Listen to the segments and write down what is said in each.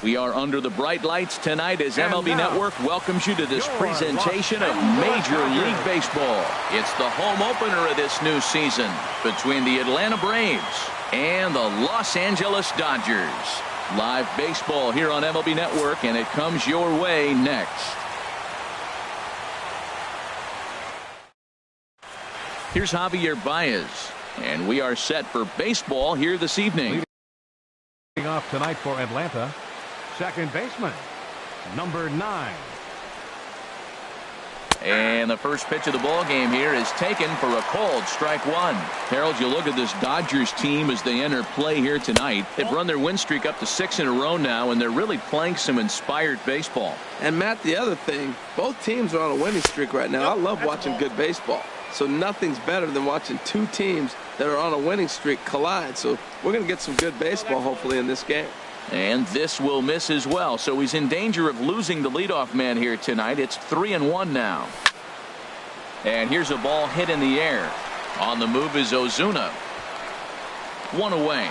We are under the bright lights tonight as MLB Network welcomes you to this presentation of Major League Baseball. It's the home opener of this new season between the Atlanta Braves and the Los Angeles Dodgers. Live baseball here on MLB Network, and it comes your way next. Here's Javier Baez, and we are set for baseball here this evening. Leading off tonight for Atlanta, second baseman, number 9. And the first pitch of the ball game here is taken for a called strike one. Harold, you look at this Dodgers team as they enter play here tonight. They've run their win streak up to 6 in a row now, and they're really playing some inspired baseball. And Matt, the other thing, both teams are on a winning streak right now. I love watching good baseball. So nothing's better than watching two teams that are on a winning streak collide. So we're going to get some good baseball hopefully in this game. And this will miss as well, so he's in danger of losing the leadoff man here tonight. It's 3-1 now. And here's a ball hit in the air. On the move is Ozuna. One away.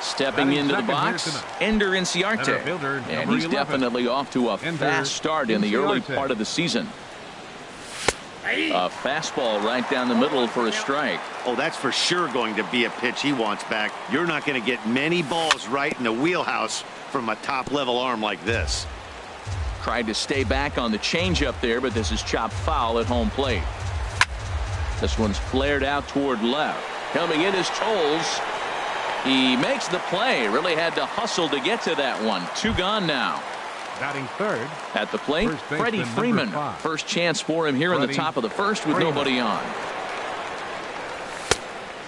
Stepping into the box, Ender Inciarte. And he's definitely off to a fast start in the early part of the season. A fastball right down the middle for a strike. Oh, that's for sure going to be a pitch he wants back. You're not going to get many balls right in the wheelhouse from a top-level arm like this. Tried to stay back on the changeup there, but this is chopped foul at home plate. This one's flared out toward left. Coming in is Toles. He makes the play. Really had to hustle to get to that one. 2 gone now. Batting third. At the plate, Freddie Freeman. First chance for him here in the top of the first with nobody on.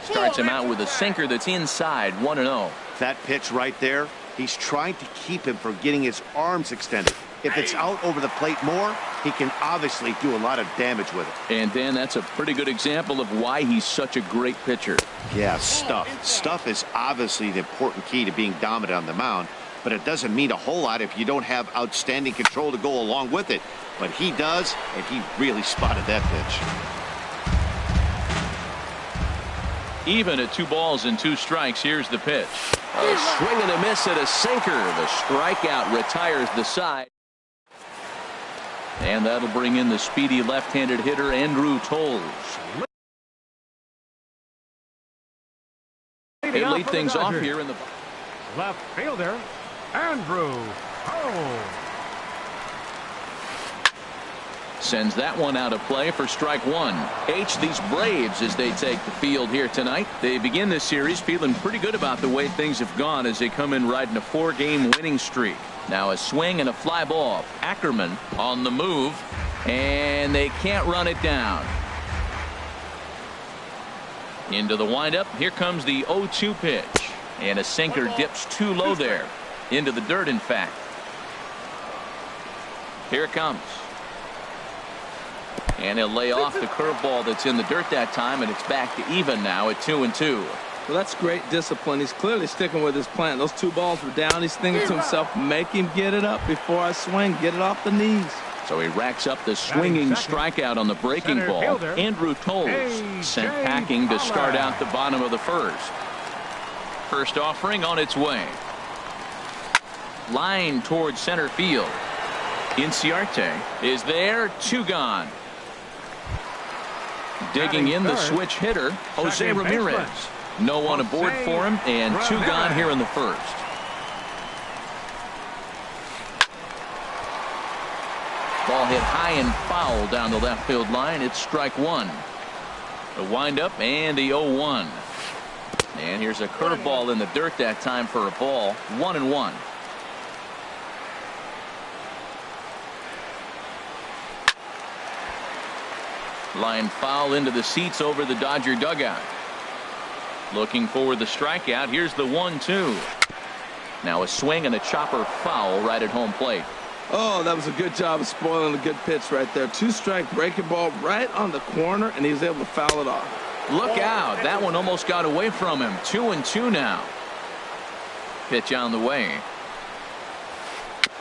Starts him out with a sinker that's inside, 1-0. That pitch right there, he's trying to keep him from getting his arms extended. If it's out over the plate more, he can obviously do a lot of damage with it. And Dan, that's a pretty good example of why he's such a great pitcher. Yeah, stuff. Stuff is obviously the important key to being dominant on the mound. But it doesn't mean a whole lot if you don't have outstanding control to go along with it. But he does, and he really spotted that pitch. Even at 2 balls and 2 strikes, here's the pitch. A swing and a miss at a sinker. The strikeout retires the side. And that'll bring in the speedy left-handed hitter, Andrew Toles. They lead things off here in the left fielder, Andrew Toles. Sends that one out of play for strike one. These Braves as they take the field here tonight. They begin this series feeling pretty good about the way things have gone as they come in riding a 4-game winning streak. Now a swing and a fly ball. Ackerman on the move, and they can't run it down. Into the windup. Here comes the 0-2 pitch. And a sinker dips too low there. Into the dirt, in fact. Here it comes. And he'll lay off the curveball that's in the dirt that time, and it's back to even now at 2-2. Well, that's great discipline. He's clearly sticking with his plan. Those 2 balls were down. He's thinking to himself, make him get it up before I swing. Get it off the knees. So he racks up the swinging strikeout on the breaking ball. Andrew Toles sent packing to start out the bottom of the first. First offering on its way. Line towards center field. Inciarte is there. 2 gone. Digging in the switch hitter, Jose Ramirez. No one aboard for him, and 2 gone here in the first. Ball hit high and foul down the left field line. It's strike one. The windup and the 0-1. And here's a curveball in the dirt that time for a ball. 1-1. Line foul into the seats over the Dodger dugout. Looking for the strikeout. Here's the 1-2. Now a swing and a chopper foul right at home plate. Oh, that was a good job of spoiling a good pitch right there. 2-strike breaking ball right on the corner, and he was able to foul it off. Look out. That one almost got away from him. 2-2 now. Pitch on the way.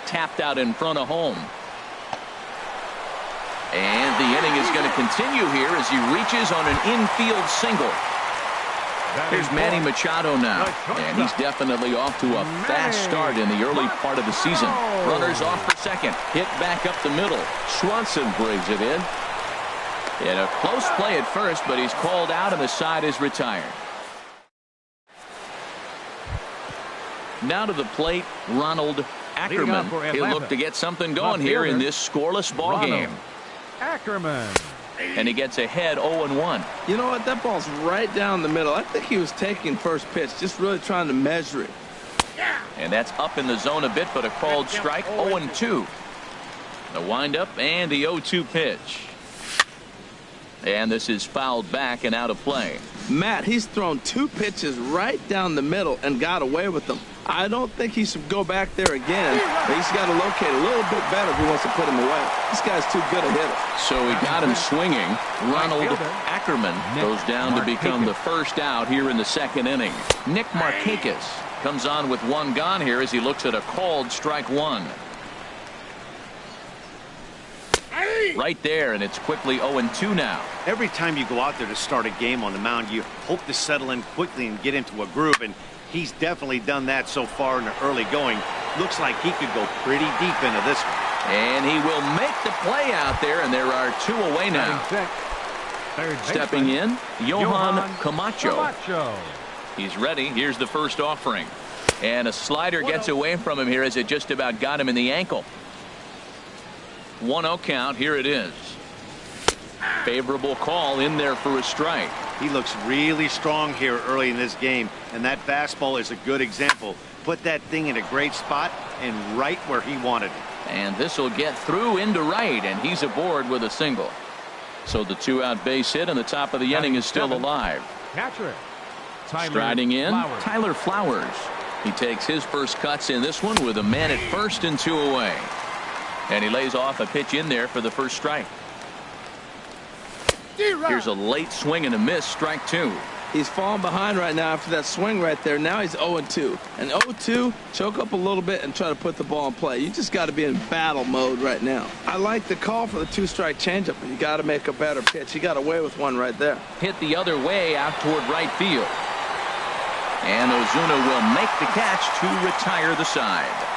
Tapped out in front of home. And the inning is going to continue here as he reaches on an infield single. Here's Manny Machado now, and he's definitely off to a fast start in the early part of the season. Runners off for second. Hit back up the middle. Swanson brings it in. And a close play at first, but he's called out and the side is retired. Now to the plate, Ronald Ackerman. He'll look to get something going here in this scoreless ball game. Ackerman. And he gets ahead 0-1. You know what? That ball's right down the middle. I think he was taking first pitch, just really trying to measure it. And that's up in the zone a bit, but a called strike. 0-2. The windup and the 0-2 pitch. And this is fouled back and out of play. Matt, he's thrown 2 pitches right down the middle and got away with them. I don't think he should go back there again. But he's got to locate a little bit better if he wants to put him away. This guy's too good a hitter. So he got him swinging. Ronald Ackerman goes down to become the first out here in the second inning. Nick Markakis comes on with 1 gone here as he looks at a called strike 1. Right there, and it's quickly 0-2 now. Every time you go out there to start a game on the mound, you hope to settle in quickly and get into a groove, and he's definitely done that so far in the early going. Looks like he could go pretty deep into this one. And he will make the play out there, and there are 2 away now. Stepping in, Johan Camacho. He's ready. Here's the first offering. And a slider gets away from him here as it just about got him in the ankle. 1-0 count. Here it is. Favorable call in there for a strike. He looks really strong here early in this game, and that fastball is a good example. Put that thing in a great spot and right where he wanted it. And this will get through into right, and he's aboard with a single. So the 2-out base hit, and the top of the inning is still alive. Catcher. Striding in, Tyler Flowers. He takes his first cuts in this one with a man at first and 2 away. And he lays off a pitch in there for the first strike. Here's a late swing and a miss, strike 2. He's falling behind right now after that swing right there. Now he's 0-2. And 0-2, choke up a little bit and try to put the ball in play. You just got to be in battle mode right now. I like the call for the 2-strike changeup, but you got to make a better pitch. He got away with one right there. Hit the other way out toward right field. And Ozuna will make the catch to retire the side.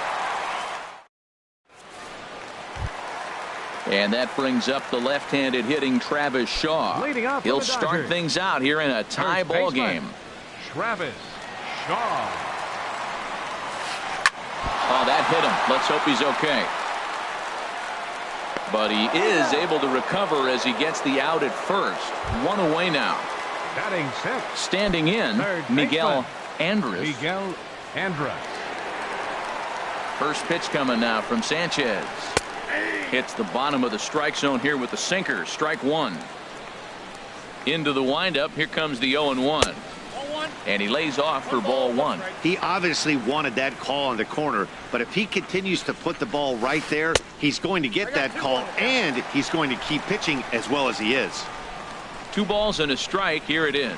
And that brings up the left-handed hitting Travis Shaw. He'll start things out here in a tie ball game. Travis Shaw. Oh, that hit him. Let's hope he's okay. But he is able to recover as he gets the out at first. 1 away now. Batting sixth. Standing in, Miguel Andres. First pitch coming now from Sanchez. Hits the bottom of the strike zone here with the sinker. Strike 1. Into the windup. Here comes the 0-1. And he lays off for ball 1. He obviously wanted that call on the corner, but if he continues to put the ball right there, he's going to get that call, and he's going to keep pitching as well as he is. 2 balls and a strike. Here it is.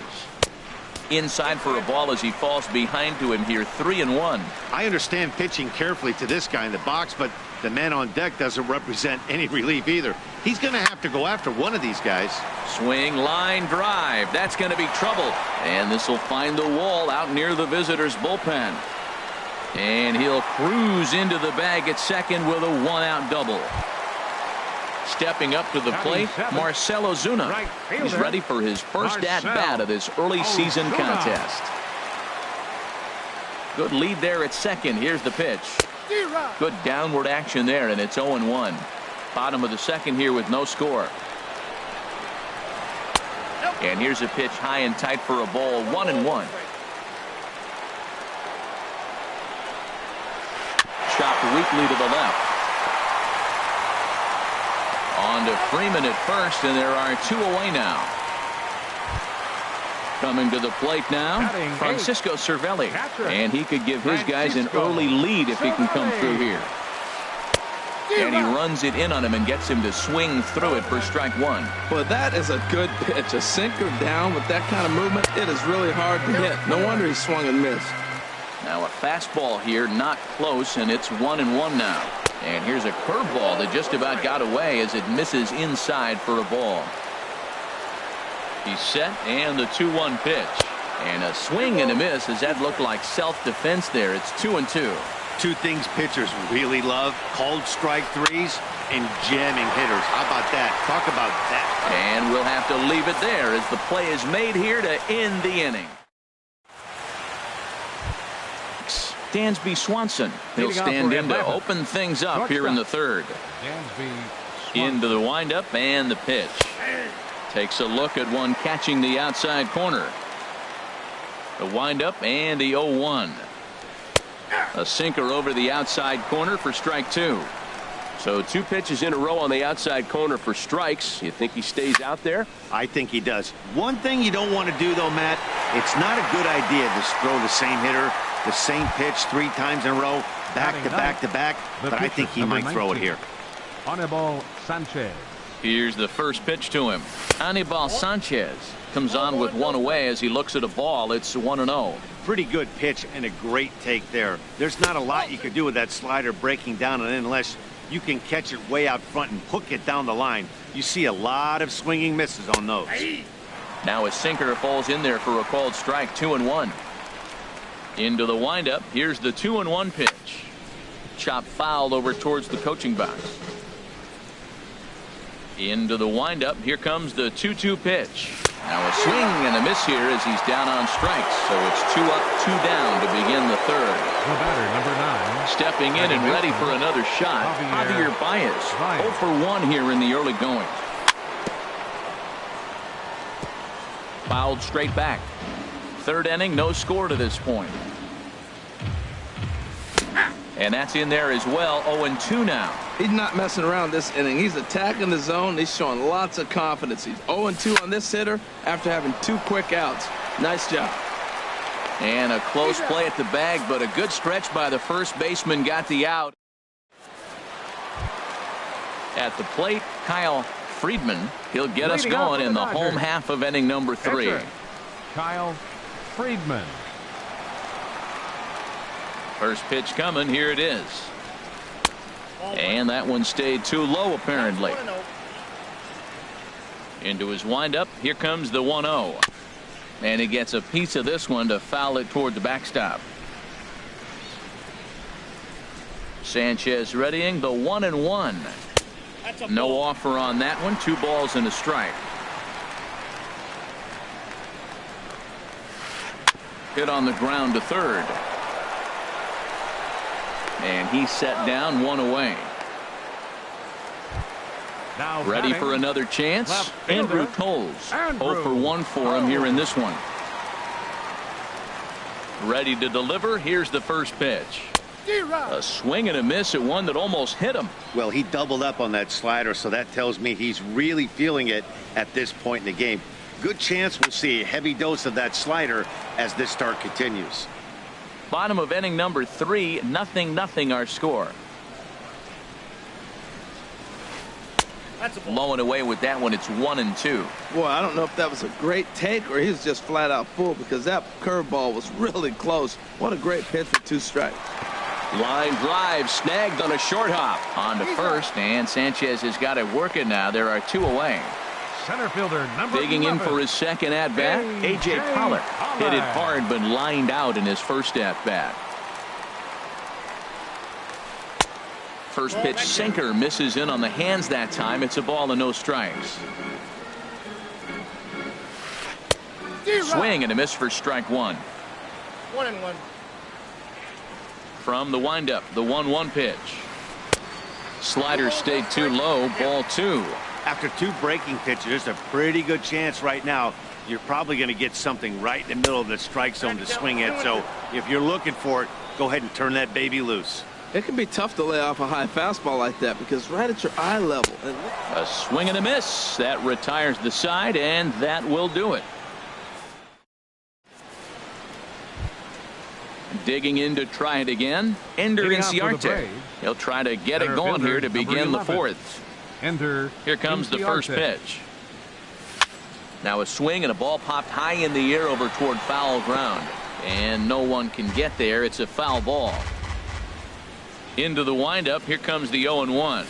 Inside for a ball as he falls behind to him here. 3-1. I understand pitching carefully to this guy in the box, but the man on deck doesn't represent any relief either. He's going to have to go after one of these guys. Swing, line, drive. That's going to be trouble. And this will find the wall out near the visitors' bullpen. And he'll cruise into the bag at second with a 1-out double. Stepping up to the plate, Marcell Ozuna. He's ready for his first at-bat of this early season contest. Good lead there at second. Here's the pitch. Good downward action there, and it's 0-1. Bottom of the second here with no score. And here's a pitch high and tight for a ball. 1-1. Chopped weakly to the left. On to Freeman at first, and there are 2 away now. Coming to the plate now, Francisco Cervelli. And he could give his guys an early lead if he can come through here. And he runs it in on him and gets him to swing through it for strike 1. Well, that is a good pitch. A sinker down with that kind of movement, it is really hard to hit. No wonder he swung and missed. Now a fastball here, not close, and it's 1-1 now. And here's a curveball that just about got away as it misses inside for a ball. He's set, and the 2-1 pitch. And a swing and a miss as that looked like self-defense there. It's 2-2. Two things pitchers really love: cold strike threes and jamming hitters. How about that? Talk about that. And we'll have to leave it there as the play is made here to end the inning. Dansby Swanson. He'll stand in to open things up here in the third. Into the windup and the pitch. Takes a look at one catching the outside corner. The windup and the 0-1. A sinker over the outside corner for strike two. So two pitches in a row on the outside corner for strikes. You think he stays out there? I think he does. One thing you don't want to do, though, Matt, it's not a good idea to throw the same hitter, the same pitch 3 times in a row, back to back to back. But I think he might throw it here. Anibal Sanchez. Here's the first pitch to him. Anibal Sanchez comes on with one away as he looks at a ball. It's 1-0. Pretty good pitch and a great take there. There's not a lot you could do with that slider breaking down and in unless you can catch it way out front and hook it down the line. You see a lot of swinging misses on those. Now a sinker falls in there for a called strike. 2-1. Into the windup. Here's the 2-1 pitch. Chop fouled over towards the coaching box. Into the windup. Here comes the 2-2 pitch. Now a swing and a miss here as he's down on strikes. So it's 2 up, 2 down to begin the third. The batter, number 9. Stepping in and ready for another shot. Javier Baez. 0 for 1 here in the early going. Fouled straight back. Third inning, no score to this point. And that's in there as well. 0-2 now. He's not messing around this inning. He's attacking the zone. He's showing lots of confidence. He's 0-2 on this hitter after having 2 quick outs. Nice job. And a close play at the bag, but a good stretch by the first baseman got the out. At the plate, Kyle Friedman. He'll get us going in the home half of inning number 3. Kyle Friedman. First pitch coming. Here it is. And that one stayed too low apparently. Into his windup. Here comes the 1-0. And he gets a piece of this one to foul it toward the backstop. Sanchez readying the 1-1. No offer on that one. 2 balls and a strike. Hit on the ground to third. And he's set down, 1 away. Now ready for another chance. Andrew Toles. 0 for 1 for him here in this one. Ready to deliver. Here's the first pitch. A swing and a miss at one that almost hit him. Well, he doubled up on that slider, so that tells me he's really feeling it at this point in the game. Good chance we'll see a heavy dose of that slider as this start continues. Bottom of inning number 3, 0-0 our score. Blowing away with that one. It's 1-2. Boy, I don't know if that was a great take or he was just flat out full because that curveball was really close. What a great pitch for 2 strikes. Line drive snagged on a short hop. On to first, and Sanchez has got it working now. There are 2 away. Center fielder number Digging 11. in for his second at-bat, A.J. Pollock. Hit it hard but lined out in his first at-bat. First pitch sinker misses in on the hands that time. It's a ball and no strikes. Swing and a miss for strike 1. 1-1. From the windup, the 1-1 pitch. Slider stayed too low, ball 2. After 2 breaking pitches, there's a pretty good chance right now you're probably going to get something right in the middle of the strike zone to swing at. So if you're looking for it, go ahead and turn that baby loose. It can be tough to lay off a high fastball like that because right at your eye level. A swing and a miss. That retires the side, and that will do it. Digging in to try it again. Ender Inciarte. He'll try to get it going here to begin the 4th. Here comes the first pitch. Now a swing and a ball popped high in the air over toward foul ground. And no one can get there. It's a foul ball. Into the windup. Here comes the 0-1.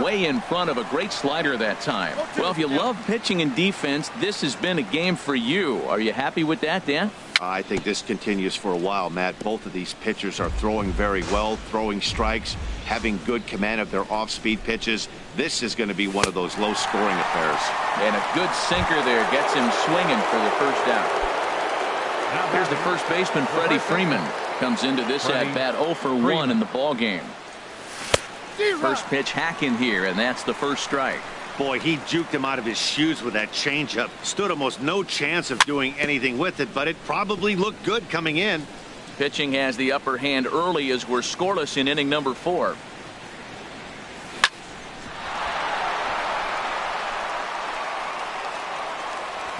Way in front of a great slider that time. Well, if you love pitching and defense, this has been a game for you. Are you happy with that, Dan? I think this continues for a while, Matt. Both of these pitchers are throwing very well, throwing strikes, having good command of their off-speed pitches. This is going to be one of those low-scoring affairs. And a good sinker there gets him swinging for the first out. Here's the first baseman, Freddie Freeman. Comes into this at-bat 0 for 1 in the ballgame. First pitch hack in here, and that's the first strike. Boy, he juked him out of his shoes with that changeup. Stood almost no chance of doing anything with it, but it probably looked good coming in. Pitching has the upper hand early as we're scoreless in inning number 4.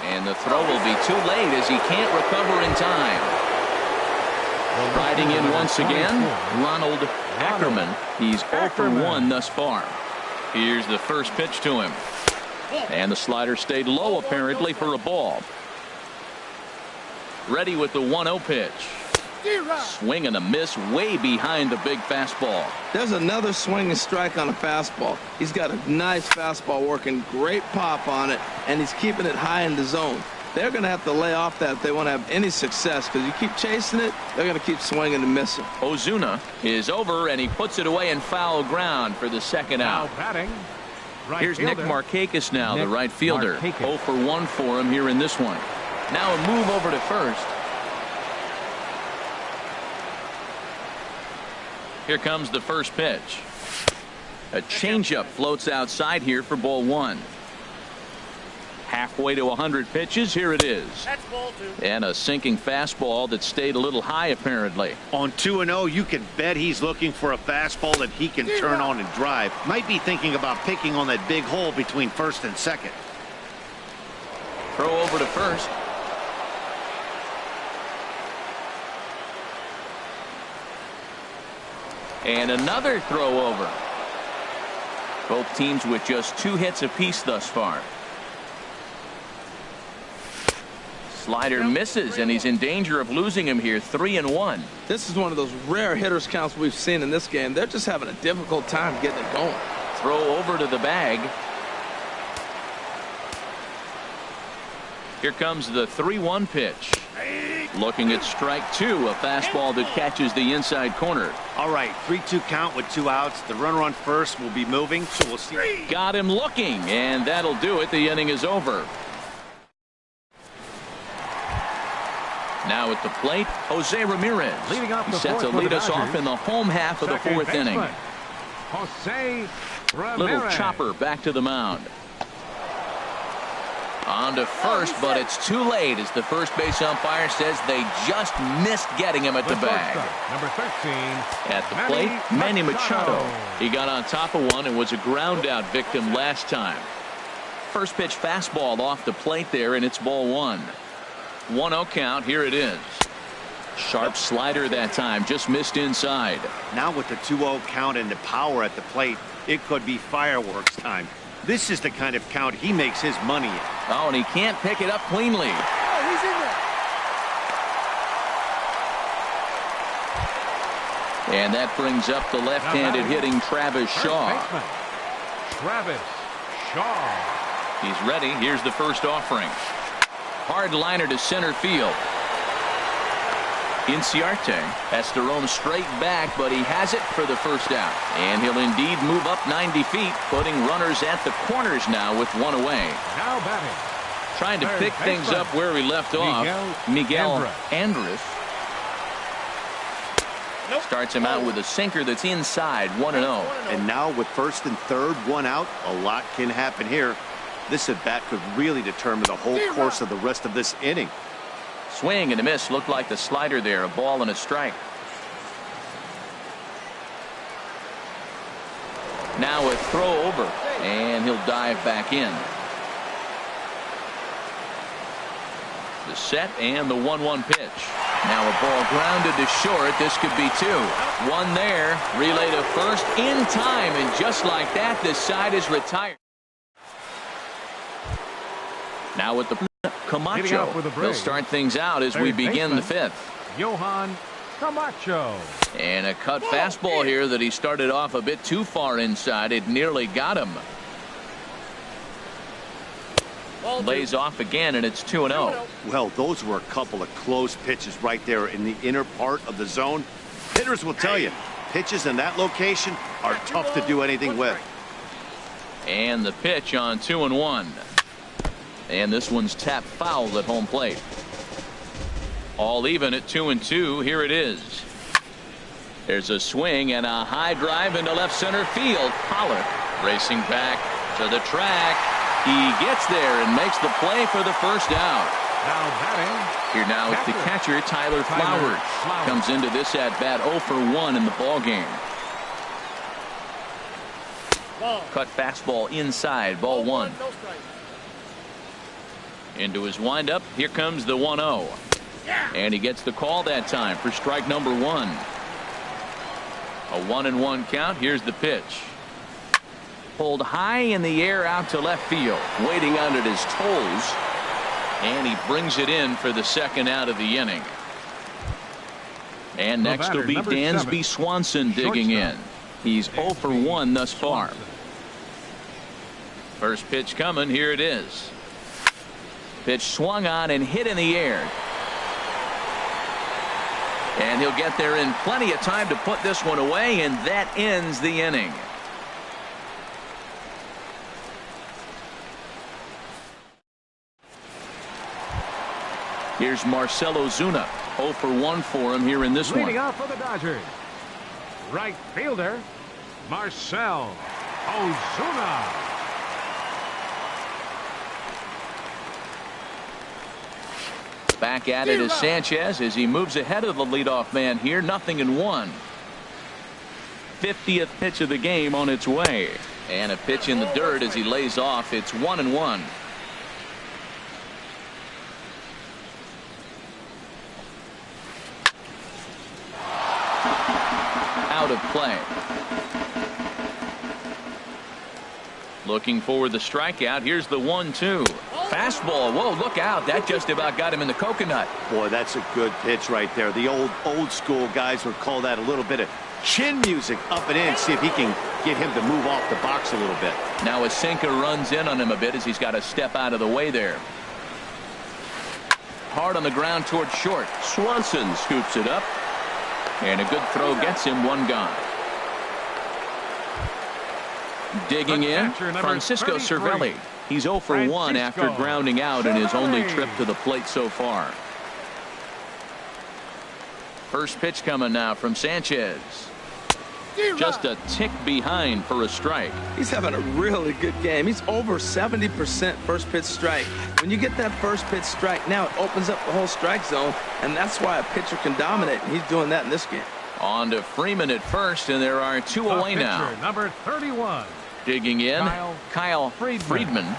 And the throw will be too late as he can't recover in time. Riding in once again, Ronald Ackerman. He's 0 for 1 thus far. Here's the first pitch to him. And the slider stayed low apparently for a ball. Ready with the 1-0 pitch. Swing and a miss way behind the big fastball. There's another swing and strike on a fastball. He's got a nice fastball working, great pop on it, and he's keeping it high in the zone. They're going to have to lay off that if they want to have any success, because you keep chasing it, they're going to keep swinging and missing. Ozuna is over, and he puts it away in foul ground for the second out. Batting, right Here's fielder. Nick Markakis now, the right fielder. Markakis. 0 for 1 for him here in this one. Now a move over to first. Here comes the first pitch. A changeup floats outside here for ball 1. Halfway to 100 pitches. Here it is. That's ball 2. And a sinking fastball that stayed a little high apparently. On 2-0, you can bet he's looking for a fastball that he can turn on and drive. Might be thinking about picking on that big hole between first and second. Throw over to first. And another throw over. Both teams with just 2 hits apiece thus far. Slider misses, and he's in danger of losing him here. 3-1. This is one of those rare hitters counts we've seen in this game. They're just having a difficult time getting it going. Throw over to the bag. Here comes the 3-1 pitch. Looking at strike 2, a fastball that catches the inside corner. All right, 3-2 count with 2 outs. The runner on first will be moving, so we'll see. Got him looking, and that'll do it. The inning is over. Now at the plate, Jose Ramirez. Leading off He the set fourth to for the lead us Dodgers. off in the home half of the Second 4th inning. baseman, Jose Ramirez. Little chopper back to the mound. On to first, but it's too late as the first base umpire says they just missed getting him at the bag. shortstop, number 13. At the plate, Manny Machado. He got on top of one and was a ground out victim last time. First pitch fastball off the plate there, and it's ball 1. 1-0 count. Here it is. Sharp slider that time, just missed inside. Now with the 2-0 count and the power at the plate, it could be fireworks time. This is the kind of count he makes his money in. Oh, and he can't pick it up cleanly. Oh, he's in there. And that brings up the left-handed hitting Travis First Shaw. baseman, Travis Shaw. He's ready. Here's the first offering. Hard liner to center field. Inciarte has to roam straight back, but he has it for the first out. And he'll indeed move up 90 feet, putting runners at the corners now with 1 away. Now batting, Trying to third pick things baseman, up where we left off. Miguel Andres. Nope. Starts him out with a sinker that's inside. 1-0. And now with first and third, 1 out, a lot can happen here. This at bat could really determine the whole course of the rest of this inning. Swing and a miss. Looked like the slider there. A ball and a strike. Now a throw over, and he'll dive back in. The set and the 1-1 pitch. Now a ball grounded to short. This could be 2. One there. Relay to first in time, and just like that, this side is retired. Now with the Camacho. with the They'll Braves. start things out as we Third begin the baseman, 5th. Johan Camacho. And a cut fastball here that he started off a bit too far inside. It nearly got him. Lays off again, and it's 2-0. Well, those were a couple of close pitches right there in the inner part of the zone. Hitters will tell you, pitches in that location are tough to do anything with. And the pitch on 2-1. And this one's tapped foul at home plate. All even at 2-2. Here it is. There's a swing and a high drive into left center field. Pollock racing back to the track. He gets there and makes the play for the first out. Now batting. Here now is the catcher, Tyler Flowers. Comes into this at bat 0 for 1 in the ball game. Cut fastball inside, ball 1. Into his windup. Here comes the 1-0. And he gets the call that time for strike number 1. A 1-1 count. Here's the pitch. Pulled high in the air out to left field. Waiting on it his toes. And he brings it in for the second out of the inning. And next will be Dansby Swanson digging in. He's 0 for 1 thus far. First pitch coming. Here it is. Pitch swung on and hit in the air. And he'll get there in plenty of time to put this one away, and that ends the inning. Here's Marcell Ozuna. 0 for 1 for him here in this one. Leading off for the Dodgers, right fielder Marcell Ozuna. Back at it is Sanchez as he moves ahead of the leadoff man here. 0-1. 50th pitch of the game on its way. And a pitch in the dirt as he lays off. It's 1-1. Out of play. Looking for the strikeout. Here's the 1-2. Fastball. Whoa, look out. That just about got him in the coconut. Boy, that's a good pitch right there. The old school guys would call that a little bit of chin music up and in. See if he can get him to move off the box a little bit. Now a sinker runs in on him a bit as he's got to step out of the way there. Hard on the ground towards short. Swanson scoops it up. And a good throw gets him. One gone. Digging in, Francisco Cervelli. He's 0 for 1 after grounding out in his only trip to the plate so far. First pitch coming now from Sanchez. Just a tick behind for a strike. He's having a really good game. He's over 70% first pitch strike. When you get that first pitch strike, now it opens up the whole strike zone, and that's why a pitcher can dominate, and he's doing that in this game. On to Freeman at first, and there are 2 away now. Number 31. Digging in, Kyle Friedman.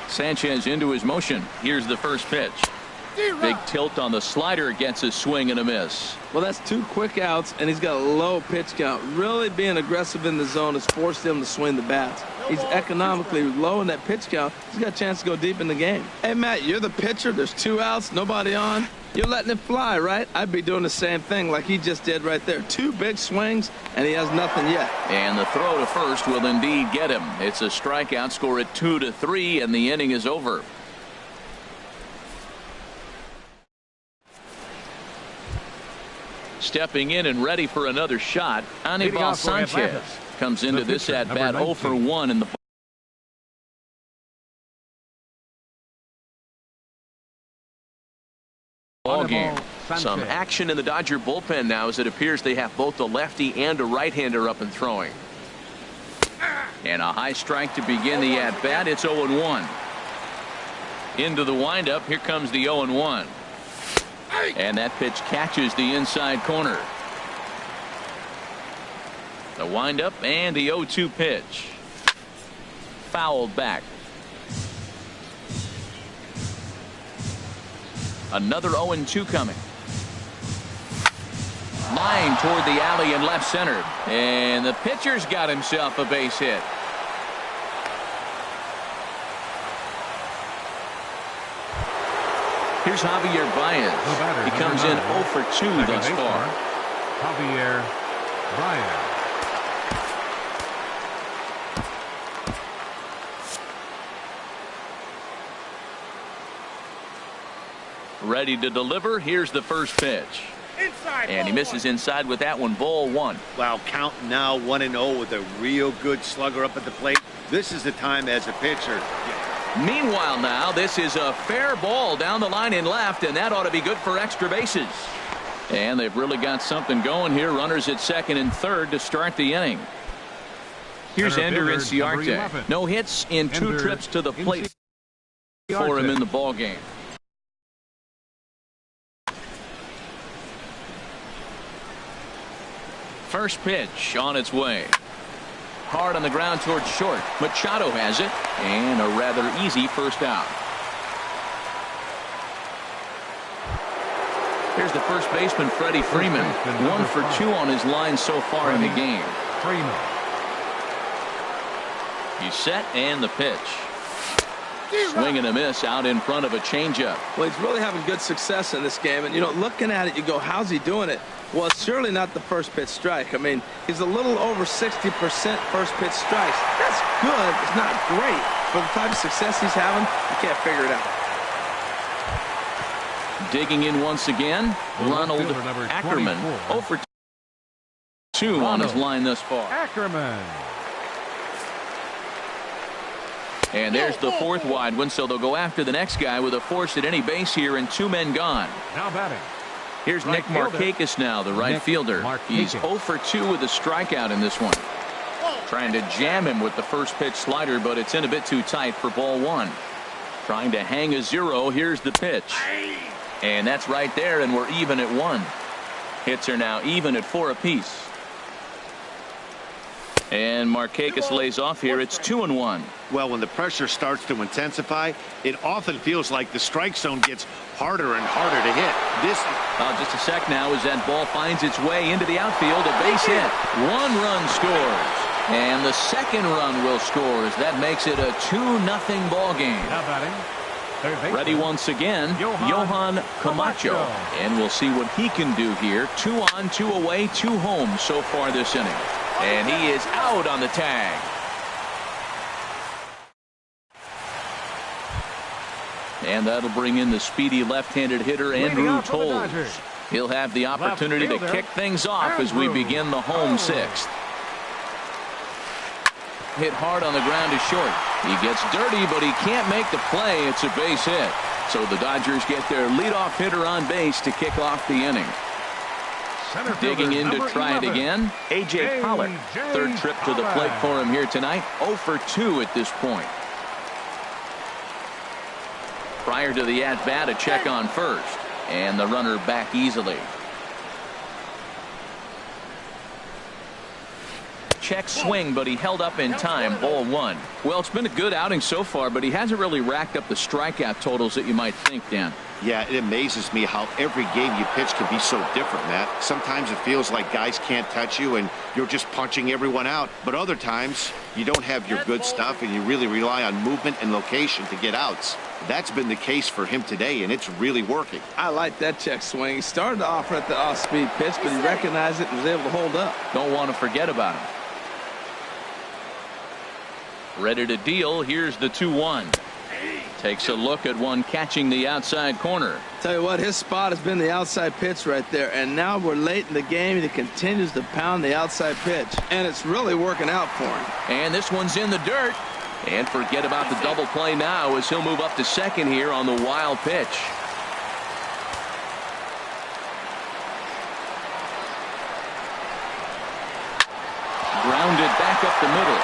Sanchez into his motion. Here's the first pitch. Big tilt on the slider, gets a swing and a miss. Well, that's 2 quick outs, and he's got a low pitch count. Really being aggressive in the zone has forced him to swing the bats. He's economically low in that pitch count. He's got a chance to go deep in the game. Hey, Matt, you're the pitcher. There's 2 outs, nobody on. You're letting it fly, right? I'd be doing the same thing like he just did right there. 2 big swings, and he has nothing yet. And the throw to first will indeed get him. It's a strikeout, score at 2-3, and the inning is over. Stepping in and ready for another shot, Anibal Sanchez comes into this at bat 0 for 1 in the ball game. Some action in the Dodger bullpen now as it appears they have both a lefty and a right-hander up and throwing. And a high strike to begin the at-bat. It's 0-1. Into the windup. Here comes the 0-1. And that pitch catches the inside corner. The windup and the 0-2 pitch. Fouled back. Another 0-2 coming. Line toward the alley in left center. And the pitcher's got himself a base hit. Here's Javier Baez. He comes in 0 for 2 thus far. Javier Baez. Ready to deliver. Here's the first pitch. Inside. And he misses inside with that one. Ball 1. Wow, counting now 1-0 with a real good slugger up at the plate. This is the time as a pitcher. Meanwhile now, this is a fair ball down the line in left, and that ought to be good for extra bases. And they've really got something going here. Runners at second and third to start the inning. Here's Ender Inciarte. No hits in 2 trips to the plate for him in the ball game. First pitch on its way. Hard on the ground towards short. Machado has it, and a rather easy first out. Here's the first baseman, Freddie Freeman. 1 for 2 on his line so far in the game. Freeman. He's set, and the pitch. Swing and a miss out in front of a changeup. Well, he's really having good success in this game. And, you know, looking at it, you go, how's he doing it? Well, it's surely not the first pitch strike. I mean, he's a little over 60% first pitch strikes. That's good. It's not great. But the type of success he's having, you can't figure it out. Digging in once again, Ronald Ackerman. 0 for 2 on his line thus far. Ackerman. And there's the 4th wide one, so they'll go after the next guy with a force at any base here and 2 men gone. Now batting. Here's Nick Markakis now, the right fielder. He's 0 for 2 with a strikeout in this one. Trying to jam him with the first pitch slider, but it's in a bit too tight for ball 1. Trying to hang a 0. Here's the pitch. And that's right there, and we're even at 1. Hits are now even at 4 apiece. And Markakis lays off here. It's 2-1. Well, when the pressure starts to intensify, it often feels like the strike zone gets harder and harder to hit. Just a sec now as that ball finds its way into the outfield. A base hit. 1 run scores. And the second run will score as that makes it a 2-0 ball game. Now batting. Ready once again, Johan Camacho. And we'll see what he can do here. 2 on, 2 away, 2 home so far this inning. And he is out on the tag. And that'll bring in the speedy left-handed hitter Andrew Toles. He'll have the opportunity to kick things off as we begin the home 6th. Hit hard on the ground to short. He gets dirty, but he can't make the play. It's a base hit. So the Dodgers get their leadoff hitter on base to kick off the inning. Digging in to try it again, A.J. Pollock. 3rd trip to the plate for him here tonight. 0 for 2 at this point. Prior to the at-bat, a check on first. And the runner back easily. Check swing, but he held up in time. Ball 1. Well, it's been a good outing so far, but he hasn't really racked up the strikeout totals that you might think, Dan. Yeah, it amazes me how every game you pitch can be so different, Matt. Sometimes it feels like guys can't touch you and you're just punching everyone out. But other times you don't have your good stuff and you really rely on movement and location to get outs. That's been the case for him today, and it's really working. I like that check swing. He started to offer at the off-speed pitch, but he recognized it and was able to hold up. Don't want to forget about him. Ready to deal. Here's the 2-1. Takes a look at one catching the outside corner. Tell you what, his spot has been the outside pitch right there, and now we're late in the game and he continues to pound the outside pitch, and it's really working out for him. And this one's in the dirt. And forget about the double play now as he'll move up to second here on the wild pitch. Grounded back up the middle.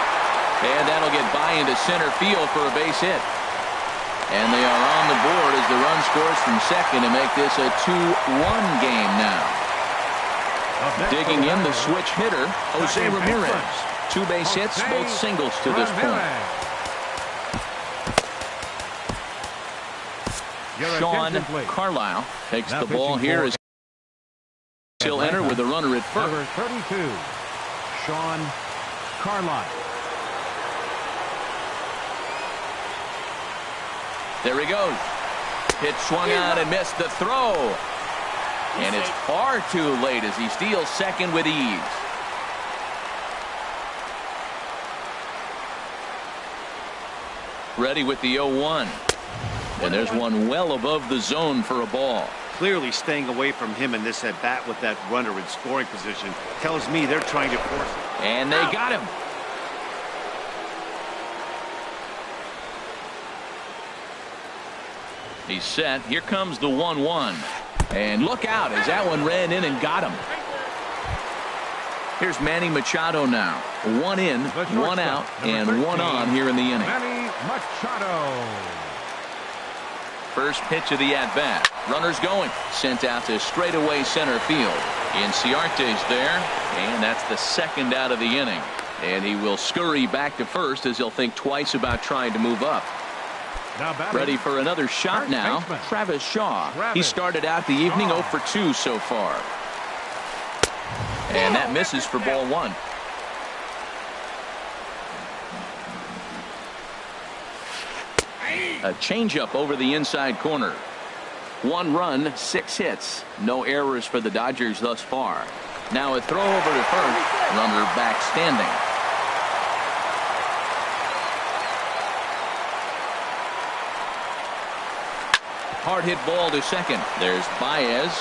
And that'll get by into center field for a base hit. And they are on the board as the run scores from second to make this a 2-1 game now. Digging in the switch hitter, Jose Ramirez. 2 base hits, both singles to this point. Sean Carlisle takes the ball here as he'll enter with a runner at first. Number 32, Sean Carlisle. There he goes. Pitch swung on and missed the throw. And it's far too late as he steals second with ease. Ready with the 0-1. And there's one well above the zone for a ball. Clearly staying away from him in this at bat with that runner in scoring position tells me they're trying to force it. And they got him. He's set. Here comes the 1-1. And look out as that one ran in and got him. Here's Manny Machado now. One in, one out, and one on here in the inning. Manny Machado. First pitch of the at-bat. Runners going. Sent out to straightaway center field. Inciarte's there, and that's the second out of the inning. And he will scurry back to first as he'll think twice about trying to move up. Ready for another shot now. Travis Shaw. He started out the evening 0 for 2 so far. And that misses for ball 1. A changeup over the inside corner. 1 run, 6 hits. No errors for the Dodgers thus far. Now a throw over to first. Runner back standing. Hard hit ball to second. There's Baez.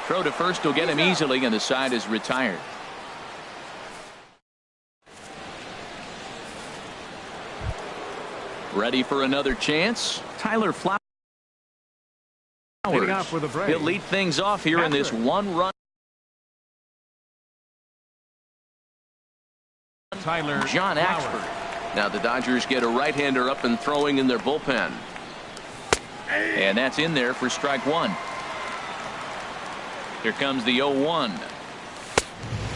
Throw to first will get him easily, and the side is retired. Ready for another chance. Tyler Flowers. He'll lead things off here in this 1-run. John Axford. Now the Dodgers get a right-hander up and throwing in their bullpen. And that's in there for strike 1. Here comes the 0-1.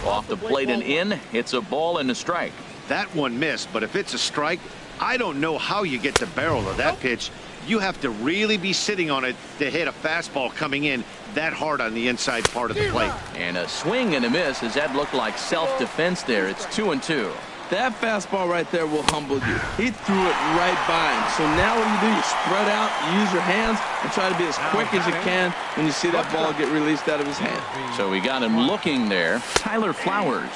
Off the plate and in. It's a ball and a strike. That one missed, but if it's a strike, I don't know how you get the barrel of that pitch. You have to really be sitting on it to hit a fastball coming in that hard on the inside part of the plate. And a swing and a miss as that looked like self-defense there. It's 2-2. That fastball right there will humble you. He threw it right by him. So now what do? You spread out, you use your hands, and try to be as quick as you can when you see that ball get released out of his hand. So we got him looking there. Tyler Flowers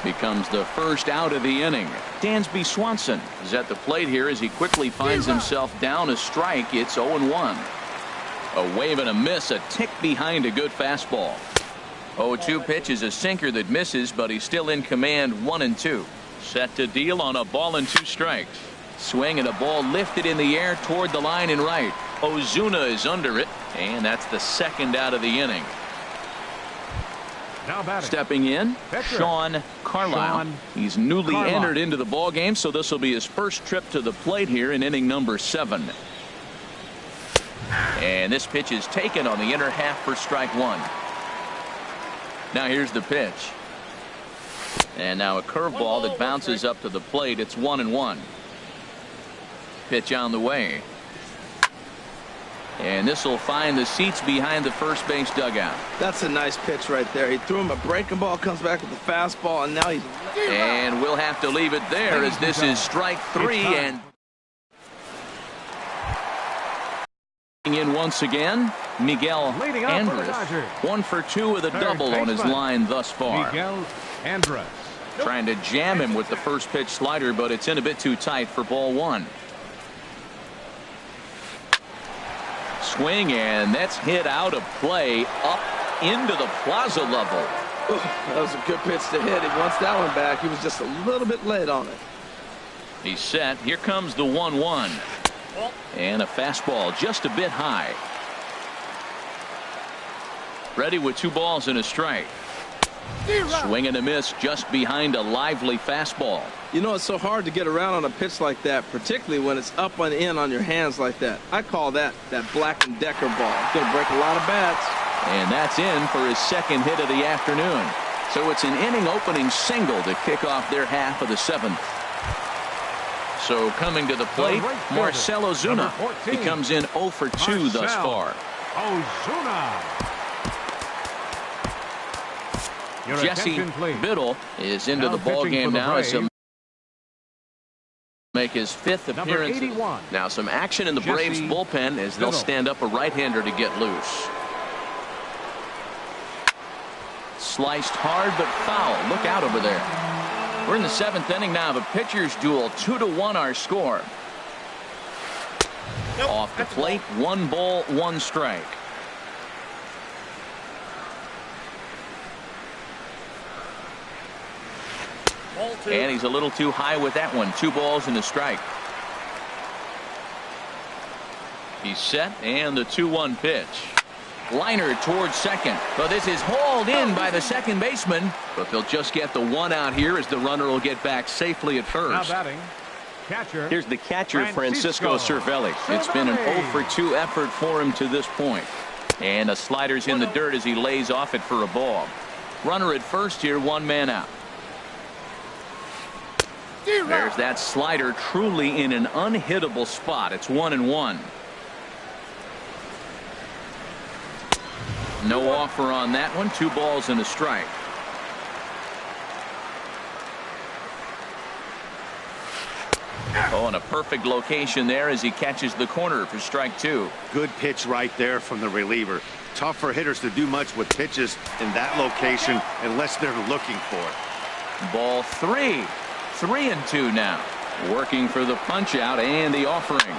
becomes the first out of the inning. Dansby Swanson is at the plate here as he quickly finds himself down a strike. It's 0-1. A wave and a miss, a tick behind a good fastball. 0-2 pitch is a sinker that misses, but he's still in command. 1-2. Set to deal on a ball and 2 strikes. Swing and a ball lifted in the air toward the line and right. Ozuna is under it, and that's the second out of the inning. Stepping in, Sean Carlisle. He's newly entered into the ball game, so this will be his first trip to the plate here in inning number 7. And this pitch is taken on the inner half for strike 1. Now here's the pitch. And now a curveball that bounces up to the plate. It's 1-1. Pitch on the way. And this will find the seats behind the first base dugout. That's a nice pitch right there. He threw him a breaking ball, comes back with the fastball, and now he's... And we'll have to leave it there as this is strike 3. And in once again, Miguel Andres. 1 for 2 with a double on his line thus far. Miguel Andres. Trying to jam him with the first pitch slider, but it's in a bit too tight for ball 1. Swing, and that's hit out of play up into the plaza level. Ooh, that was a good pitch to hit. He wants that one back. He was just a little bit late on it. He's set. Here comes the 1-1. And a fastball just a bit high. Ready with 2 balls and a strike. Swing and a miss just behind a lively fastball. You know, it's so hard to get around on a pitch like that, particularly when it's up and in on your hands like that. I call that Black & Decker ball. It's going to break a lot of bats. And that's in for his second hit of the afternoon. So it's an inning opening single to kick off their half of the 7th. So coming to the plate, Marcell Ozuna. He comes in 0 for 2 thus far. Ozuna. Jesse Biddle is into the ball game now as he'll make his 5th Number appearance. 81. Now some action in the Braves Jesse bullpen as they'll Biddle. stand up a right-hander to get loose. Sliced hard but foul. Look out over there. We're in the 7th inning now of a pitcher's duel. 2-1 our score. Nope, Off the that's a plate, 1 ball, 1 strike. ball. Ball 2. And he's a little too high with that one. 2 balls and a strike. He's set, and the 2-1 pitch. Liner towards second, but this is hauled in by the second baseman, but they'll just get the 1 out here as the runner will get back safely at Now first. batting, catcher. Here's the catcher, Francisco Francisco Cervelli. It's been an Cervelli. 0-for-2 effort for him to this point. And the slider's in the dirt as he lays off it for a ball. Runner at first here, 1 man out. There's that slider truly in an unhittable spot. It's 1-1. No offer on that one. 2 balls and a strike. Oh, and a perfect location there as he catches the corner for strike 2. Good pitch right there from the reliever. Tough for hitters to do much with pitches in that location unless they're looking for it. Ball 3. 3-2 now. Working for the punch out and the offering.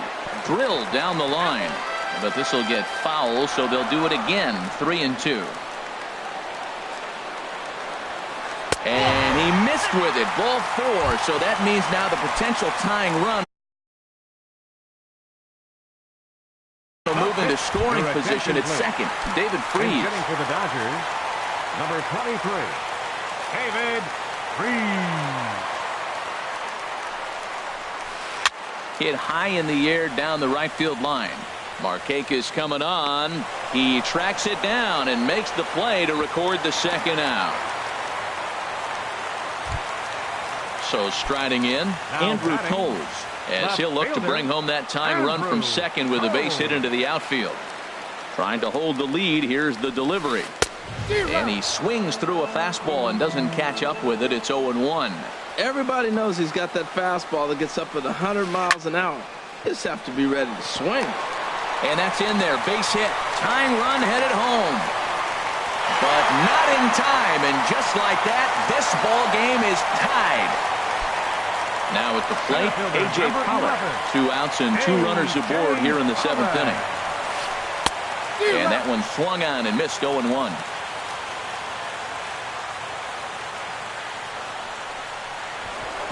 Drilled down the line. But this will get foul, so they'll do it again. 3-2. And he missed with it. Ball 4. So that means now the potential tying run will move into scoring Your position attention, at please. second. David And Freese. hitting for the Dodgers, number 23, David Freese. Hit high in the air down the right field line. Markakis coming on. He tracks it down and makes the play to record the second out. So striding in, Andrew batting, Toles, as left he'll look to fielder, bring home that tying run from Andrew second with a base hit Toles. into the outfield. Trying to hold the lead. Here's the delivery. And he swings through a fastball and doesn't catch up with it. It's 0-1. Everybody knows he's got that fastball that gets up at 100 miles an hour. You just have to be ready to swing. And that's in there. Base hit. Tying run headed home. But not in time. And just like that, this ball game is tied. Now at the plate, A.J. Pollock. 2 outs and 2 runners aboard here in the 7th inning. And that one swung on and missed 0-1.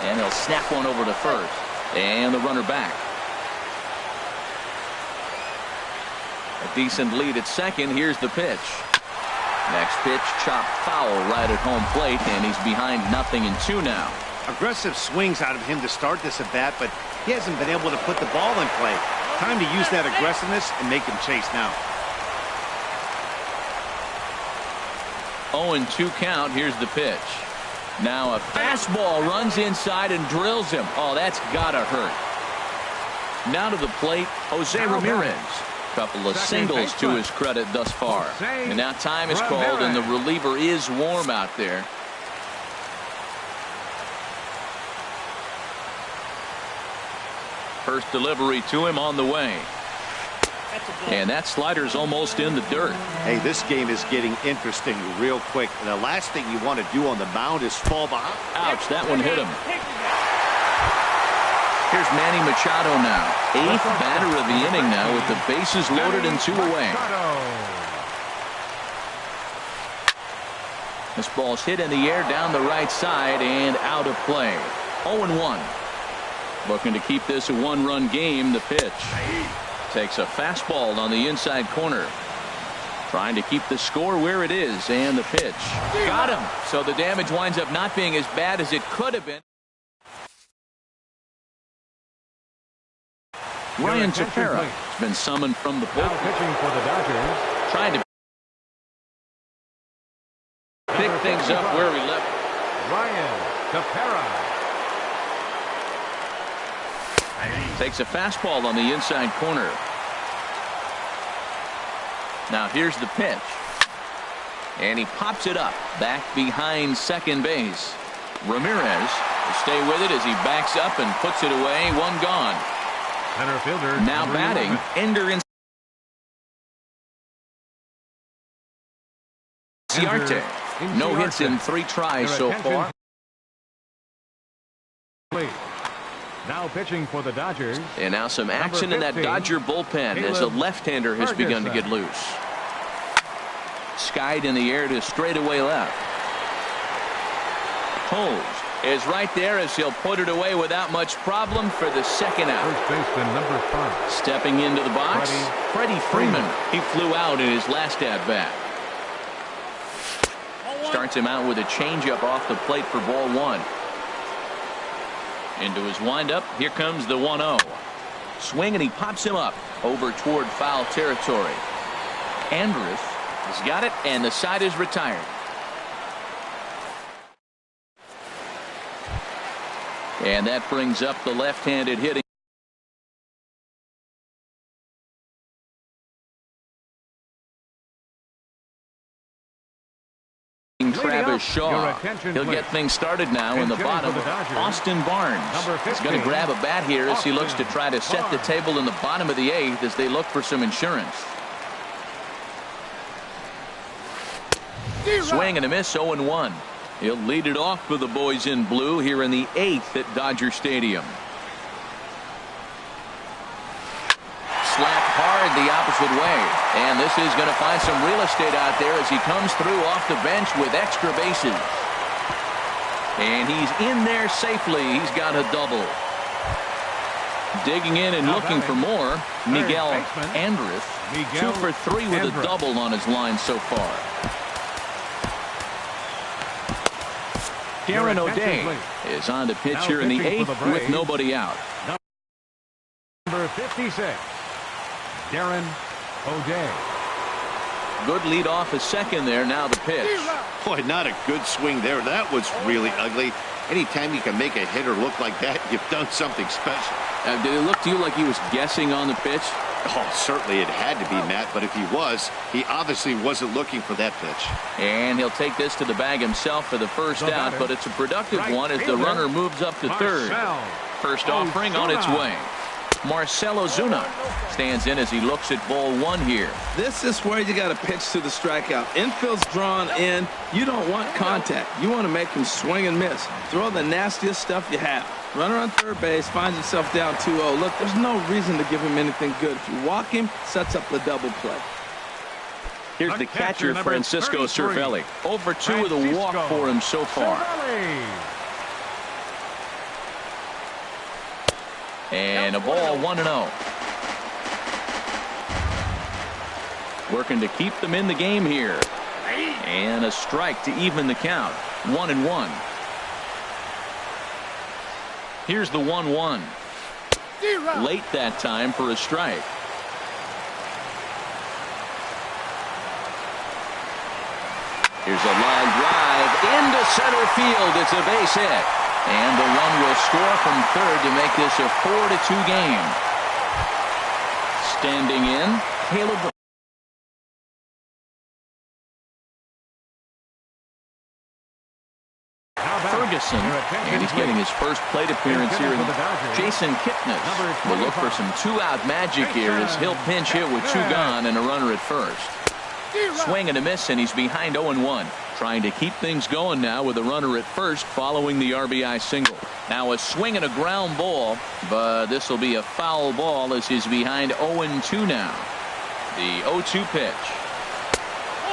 And he'll snap one over to first. And the runner back. A decent lead at second. Here's the pitch. Next pitch, chopped foul right at home plate, and he's behind 0-2 now. Aggressive swings out of him to start this at bat, but he hasn't been able to put the ball in play. Time to use that aggressiveness and make him chase now. 0-2 count. Here's the pitch. Now a fastball runs inside and drills him. Oh, that's gotta hurt. Now to the plate, Jose Ramirez. Couple of singles to his credit thus far. And now time is called and the reliever is warm out there. First delivery to him on the way. And that slider's almost in the dirt. Hey, this game is getting interesting real quick. And the last thing you want to do on the mound is fall behind. Ouch, that one hit him. Here's Manny Machado now. 8th batter of the inning now with the bases loaded and 2 away. This ball's hit in the air down the right side and out of play. 0-1. Looking to keep this a 1-run game. The pitch. Takes a fastball on the inside corner. Trying to keep the score where it is. And the pitch. Got him. So the damage winds up not being as bad as it could have been. Ryan Tepera has been summoned from the Now bullpen. pitching for the Dodgers, Trying to pick things up where we left. Ryan Tepera. Takes a fastball on the inside corner. Now here's the pitch. And he pops it up back behind second base. Ramirez Stay with it as he backs up and puts it away. One gone. Center fielder. Now batting, 11. Ender Inciarte. No hits in 3 tries so far. Now pitching for the Dodgers. And now some action in that Dodger bullpen as a left-hander has begun to get loose. Skied in the air to straightaway left. Holmes is right there as he'll put it away without much problem for the second out. First baseman number 5. Stepping into the box, Freddie Freeman. He flew out in his last at-bat. Starts him out with a changeup off the plate for ball 1. Into his windup. Here comes the 1-0. Swing and he pops him up over toward foul territory. Andrus has got it and the side is retired. And that brings up the left-handed hitting. Travis Shaw. He'll get things started now in the bottom. Austin Barnes is going to grab a bat here as he looks to try to set the table in the bottom of the 8th as they look for some insurance. Swing and a miss, 0-1. He'll lead it off for the boys in blue here in the 8th at Dodger Stadium. Slapped hard the opposite way, and this is going to find some real estate out there as he comes through off the bench with extra bases. And he's in there safely. He's got a double. Digging in and looking for more, Miguel Andrus. 2 for 3 with a double on his line so far. Karen O'Day is on to pitch here in the 8th with nobody out. Number 56. Darren O'Day. Good lead off a second there. Now the pitch. Boy, not a good swing there. That was really ugly. Anytime you can make a hitter look like that, you've done something special. Did it look to you like he was guessing on the pitch? Oh, certainly it had to be, Matt, but if he was, he obviously wasn't looking for that pitch. And he'll take this to the bag himself for the first out, but it's a productive one as the runner moves up to third. First offering on its way. Marcell Ozuna stands in as he looks at ball 1 here. This is where you got to pitch to the strikeout. Infield's drawn in. You don't want contact. You want to make him swing and miss. Throw the nastiest stuff you have. Runner on third base finds himself down 2-0. Look, there's no reason to give him anything good. If you walk him, sets up the double play. Here's the catcher, Francisco Cervelli. Over 2 with a walk for him so far. And a ball, 1-0. Working to keep them in the game here. And a strike to even the count. 1-1. Here's the 1-1. Late that time for a strike. Here's a line drive into center field. It's a base hit. And the run will score from third to make this a 4-2 game. Standing in, Caleb Ferguson, and he's getting his first plate appearance here. Jason Kipnis will look for some 2-out magic here as he'll pinch hit with 2 gone and a runner at first. Swing and a miss, and he's behind 0-1. Trying to keep things going now with a runner at first following the RBI single. Now a swing and a ground ball, but this will be a foul ball as he's behind 0-2 now. The 0-2 pitch.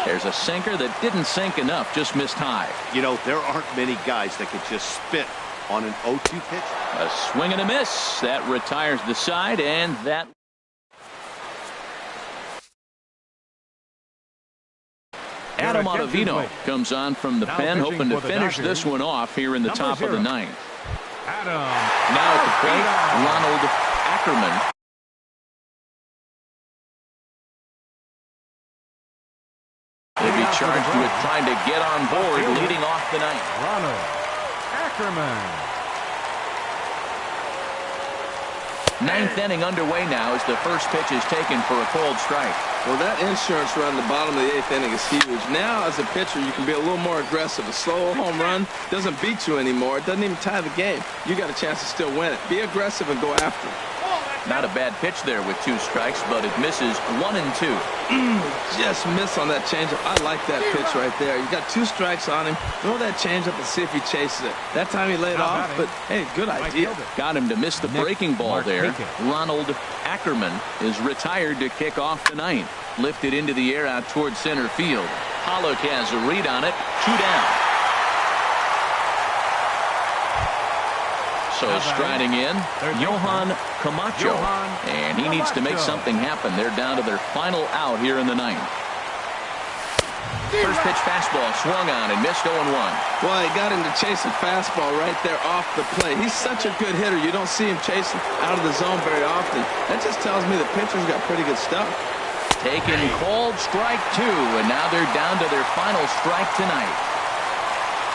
There's a sinker that didn't sink enough, just missed high. You know, there aren't many guys that could just spit on an 0-2 pitch. A swing and a miss. That retires the side, and that Adam Ottavino comes on from the pen, hoping to finish this one off here in the top of the 9th. Now at the plate, Ronald Ackerman. They'll be charged with trying to get on board leading off the 9th. Ronald Ackerman. Ninth inning underway now as the first pitch is taken for a cold strike. Well, that insurance run in the bottom of the 8th inning is huge. Now, as a pitcher, you can be a little more aggressive. A slow home run doesn't beat you anymore. It doesn't even tie the game. You got a chance to still win it. Be aggressive and go after it. Not a bad pitch there with 2 strikes, but it misses 1 and 2. Just miss on that changeup. I like that pitch right there. You got 2 strikes on him. Throw that changeup and see if he chases it. That time he laid off, but hey, good idea. Got him to miss the breaking ball there. Ronald Ackerman is retired to kick off the 9th. Lifted into the air out towards center field. Pollock has a read on it. 2 down. So striding in, Johan Camacho. And he needs to make something happen. They're down to their final out here in the 9th. First pitch fastball swung on and missed 0-1. Well, he got him to chase a fastball right there off the plate. He's such a good hitter. You don't see him chasing out of the zone very often. That just tells me the pitcher's got pretty good stuff. Taken called strike 2, and now they're down to their final strike tonight.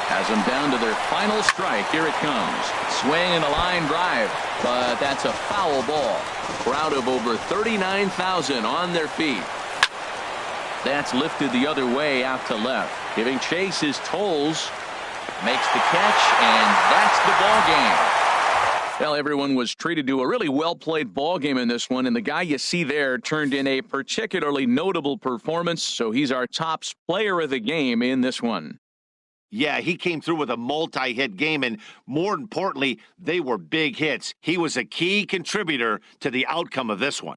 Has them down to their final strike. Here it comes. Swing and a line drive, but that's a foul ball. Crowd of over 39,000 on their feet. That's lifted the other way out to left. Giving chase is Tolles. Makes the catch, and that's the ball game. Well, everyone was treated to a really well-played ball game in this one, and the guy you see there turned in a particularly notable performance, so he's our top player of the game in this one. Yeah, he came through with a multi-hit game, and more importantly, they were big hits. He was a key contributor to the outcome of this one.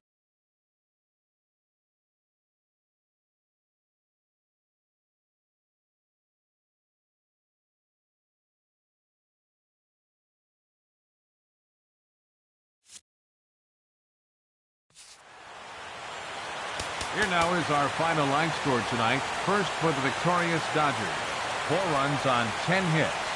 Here now is our final line score tonight. First for the victorious Dodgers. 4 runs on 10 hits.